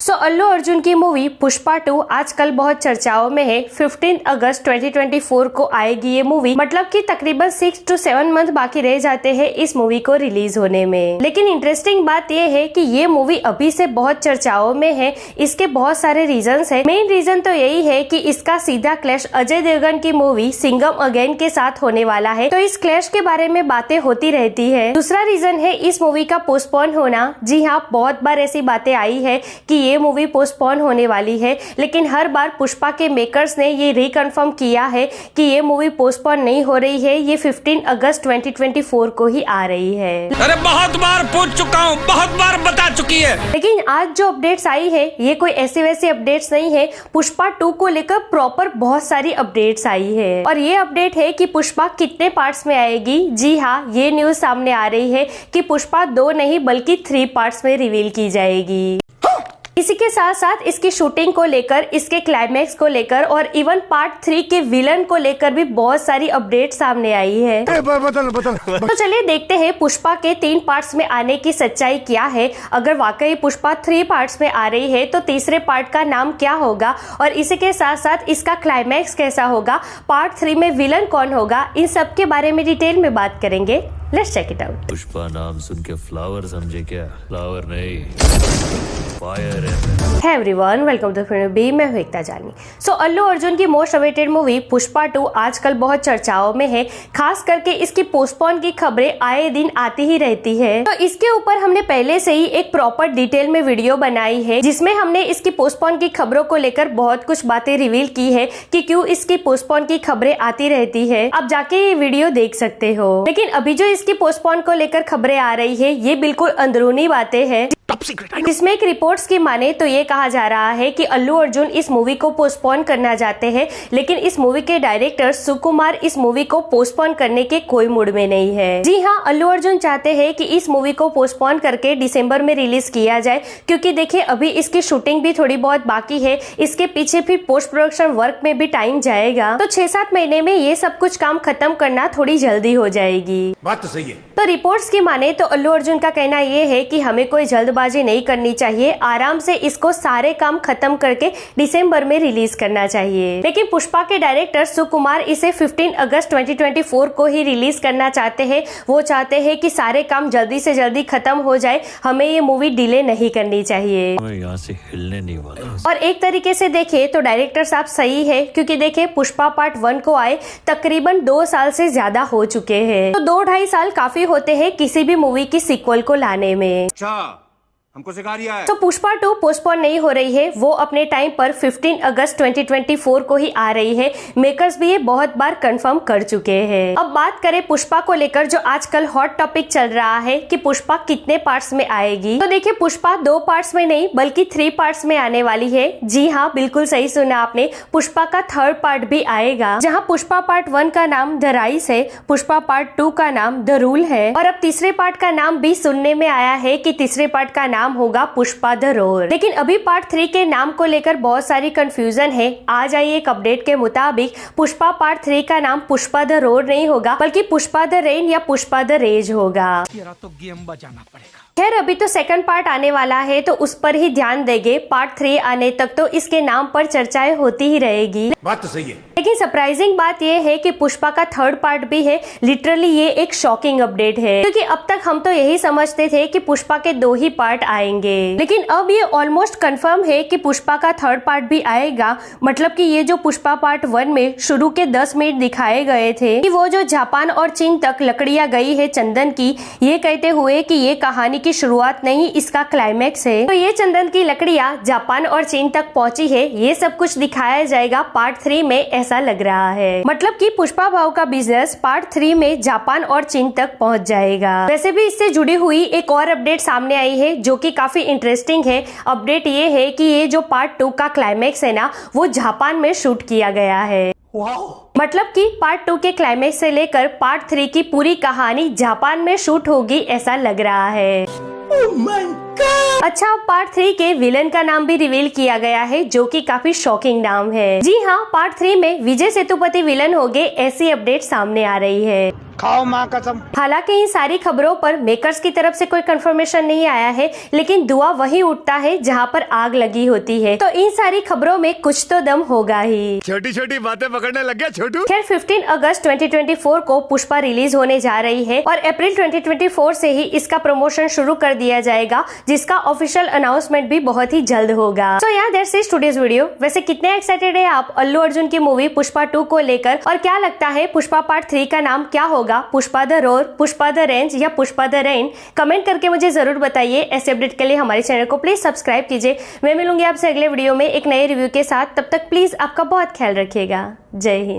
अल्लू अर्जुन की मूवी पुष्पा 2 आजकल बहुत चर्चाओं में है। 15 अगस्त 2024 को आएगी ये मूवी। मतलब कि तकरीबन 6 to 7 मंथ बाकी रह जाते हैं इस मूवी को रिलीज होने में। लेकिन इंटरेस्टिंग बात ये है कि ये मूवी अभी से बहुत चर्चाओं में है। इसके बहुत सारे रीजंस है। मेन रीजन तो यही है कि इसका सीधा क्लैश अजय देवगन की मूवी सिंघम अगेन के साथ होने वाला है, तो इस क्लैश के बारे में बातें होती रहती है। दूसरा रीजन है इस मूवी का पोस्टपोन होना। जी हाँ, बहुत बार ऐसी बातें आई है कि ये मूवी पोस्टपोन होने वाली है, लेकिन हर बार पुष्पा के मेकर्स ने ये रिकन्फर्म किया है कि ये मूवी पोस्टपोन नहीं हो रही है, ये 15 अगस्त 2024 को ही आ रही है। अरे बहुत बार पूछ चुका हूँ, बहुत बार बता चुकी है। लेकिन आज जो अपडेट्स आई है ये कोई ऐसी वैसी अपडेट्स नहीं है। पुष्पा 2 को लेकर प्रॉपर बहुत सारी अपडेट्स आई है और ये अपडेट है कि पुष्पा कितने पार्ट्स में आएगी। जी हाँ, ये न्यूज सामने आ रही है कि पुष्पा 2 नहीं बल्कि 3 पार्ट्स में रिवील की जाएगी। इसी के साथ साथ इसकी शूटिंग को लेकर, इसके क्लाइमैक्स को लेकर और इवन पार्ट 3 के विलन को लेकर भी बहुत सारी अपडेट सामने आई है। तो चलिए देखते हैं पुष्पा के 3 पार्ट्स में आने की सच्चाई क्या है। अगर वाकई पुष्पा 3 पार्ट्स में आ रही है तो तीसरे पार्ट का नाम क्या होगा और इसी के साथ साथ इसका क्लाइमैक्स कैसा होगा, पार्ट 3 में विलन कौन होगा, इन सब के बारे में डिटेल में बात करेंगे। Let's check it out. Pushpa नाम सुन के फ्लावर समझे क्या? फ्लावर नहीं, फायर है। Hey everyone, welcome to film B. मैं हूं एकता जानी। अल्लू अर्जुन की मोस्ट अवेटेड मूवी पुष्पा 2 आजकल बहुत चर्चाओं में है। खास करके इसकी पोस्टपोन की खबरें आए दिन आती ही रहती है। तो इसके ऊपर हमने पहले से ही एक प्रॉपर डिटेल में वीडियो बनाई है, जिसमें हमने इसकी पोस्टपोन की खबरों को लेकर बहुत कुछ बातें रिवील की है कि क्यों इसकी पोस्टपोन की खबरें आती रहती है। आप जाके ये वीडियो देख सकते हो। लेकिन अभी जो इसकी पोस्टपोन को लेकर खबरें आ रही है ये बिल्कुल अंदरूनी बातें हैं, जिसमें एक रिपोर्ट्स की माने तो ये कहा जा रहा है कि अल्लू अर्जुन इस मूवी को पोस्टपोन करना चाहते हैं, लेकिन इस मूवी के डायरेक्टर सुकुमार इस मूवी को पोस्टपोन करने के कोई मूड में नहीं है। जी हाँ, अल्लू अर्जुन चाहते हैं कि इस मूवी को पोस्टपोन करके दिसंबर में रिलीज किया जाए, क्योंकि देखिए अभी इसकी शूटिंग भी थोड़ी बहुत बाकी है। इसके पीछे फिर पोस्ट प्रोडक्शन वर्क में भी टाइम जाएगा, तो 6-7 महीने में ये सब कुछ काम खत्म करना थोड़ी जल्दी हो जाएगी। बात तो सही है। तो रिपोर्ट्स की माने तो अल्लू अर्जुन का कहना ये है कि हमें कोई जल्दबाजी नहीं करनी चाहिए, आराम से इसको सारे काम खत्म करके दिसंबर में रिलीज करना चाहिए। लेकिन पुष्पा के डायरेक्टर सुकुमार इसे 15 अगस्त 2024 को ही रिलीज करना चाहते हैं। वो चाहते हैं कि सारे काम जल्दी से जल्दी खत्म हो जाए, हमें ये मूवी डिले नहीं करनी चाहिए। मैं यहाँ से हिलने नहीं वाला। और एक तरीके से देखे तो डायरेक्टर साहब सही है, क्योंकि देखे पुष्पा पार्ट 1 को आए तकरीबन 2 साल से ज्यादा हो चुके हैं, तो 2-2.5 साल काफी होते हैं किसी भी मूवी की सीक्वल को लाने में। अच्छा, हमको सिखा दिया है। तो पुष्पा 2 पोस्टपोन नहीं हो रही है, वो अपने टाइम पर 15 अगस्त 2024 को ही आ रही है। मेकर्स भी ये बहुत बार कंफर्म कर चुके हैं। अब बात करें पुष्पा को लेकर, जो आजकल हॉट टॉपिक चल रहा है कि पुष्पा कितने पार्ट्स में आएगी। तो देखिए पुष्पा 2 पार्ट्स में नहीं बल्कि 3 पार्ट्स में आने वाली है। जी हाँ, बिल्कुल सही सुना आपने, पुष्पा का 3rd पार्ट भी आएगा, जहाँ पुष्पा पार्ट 1 का नाम द राइस है, पुष्पा पार्ट 2 का नाम द रूल है, और अब तीसरे पार्ट का नाम भी सुनने में आया है कि तीसरे पार्ट का नाम होगा पुष्पा द रोर। लेकिन अभी पार्ट 3 के नाम को लेकर बहुत सारी कंफ्यूजन है। आज आई एक अपडेट के मुताबिक पुष्पा पार्ट 3 का नाम पुष्पा द रोर नहीं होगा, बल्कि पुष्पा द रेन या पुष्पा द रेज होगा। तो गेम बजाना पड़ेगा। खैर अभी तो 2nd पार्ट आने वाला है, तो उस पर ही ध्यान देंगे। पार्ट 3 आने तक तो इसके नाम पर चर्चाएं होती ही रहेगी। बात तो सही है। लेकिन सरप्राइजिंग बात यह है कि पुष्पा का 3rd पार्ट भी है। लिटरली ये एक शॉकिंग अपडेट है, क्योंकि अब तक हम तो यही समझते थे कि पुष्पा के 2 ही पार्ट आएंगे, लेकिन अब ये ऑलमोस्ट कंफर्म है कि पुष्पा का 3rd पार्ट भी आएगा। मतलब कि ये जो पुष्पा पार्ट 1 में शुरू के 10 मिनट दिखाए गए थे कि वो जो जापान और चीन तक लकड़ियां गई है चंदन की, ये कहते हुए कि ये कहानी की शुरुआत नहीं, इसका क्लाइमैक्स है। तो ये चंदन की लकड़ियां जापान और चीन तक पहुंची है, ये सब कुछ दिखाया जाएगा पार्ट 3 में, ऐसा लग रहा है। मतलब कि पुष्पा भाव का बिजनेस पार्ट 3 में जापान और चीन तक पहुंच जाएगा। वैसे भी इससे जुड़ी हुई एक और अपडेट सामने आई है जो कि काफी इंटरेस्टिंग है। अपडेट ये है कि ये जो पार्ट 2 का क्लाइमैक्स है ना, वो जापान में शूट किया गया है। मतलब कि पार्ट 2 के क्लाइमैक्स से लेकर पार्ट 3 की पूरी कहानी जापान में शूट होगी, ऐसा लग रहा है। Oh my अच्छा, पार्ट 3 के विलन का नाम भी रिवील किया गया है, जो कि काफी शॉकिंग नाम है। जी हाँ, पार्ट 3 में विजय सेतुपति विलन होंगे, ऐसी अपडेट सामने आ रही है। खाओ माँ कसम। हालांकि इन सारी खबरों पर मेकर्स की तरफ से कोई कंफर्मेशन नहीं आया है, लेकिन धुआं वहीं उठता है जहां पर आग लगी होती है, तो इन सारी खबरों में कुछ तो दम होगा ही। छोटी छोटी बातें पकड़ने लग गया छोटू। खैर, 15 अगस्त 2024 को पुष्पा रिलीज होने जा रही है और अप्रैल 2024 से ही इसका प्रमोशन शुरू कर दिया जाएगा, जिसका ऑफिशियल अनाउंसमेंट भी बहुत ही जल्द होगा। तो यार, दैट्स इट टुडेज वीडियो। वैसे कितने एक्साइटेड है आप अल्लू अर्जुन की मूवी पुष्पा 2 को लेकर, और क्या लगता है पुष्पा पार्ट 3 का नाम क्या होगा? Pushpa the roar, Pushpa the range या पुष्पा द रेन? कमेंट करके मुझे जरूर बताइए। ऐसे अपडेट के लिए हमारे चैनल को प्लीज सब्सक्राइब कीजिए। मैं मिलूंगी आपसे अगले वीडियो में एक नए रिव्यू के साथ। तब तक प्लीज आपका बहुत ख्याल रखिएगा। जय हिंद।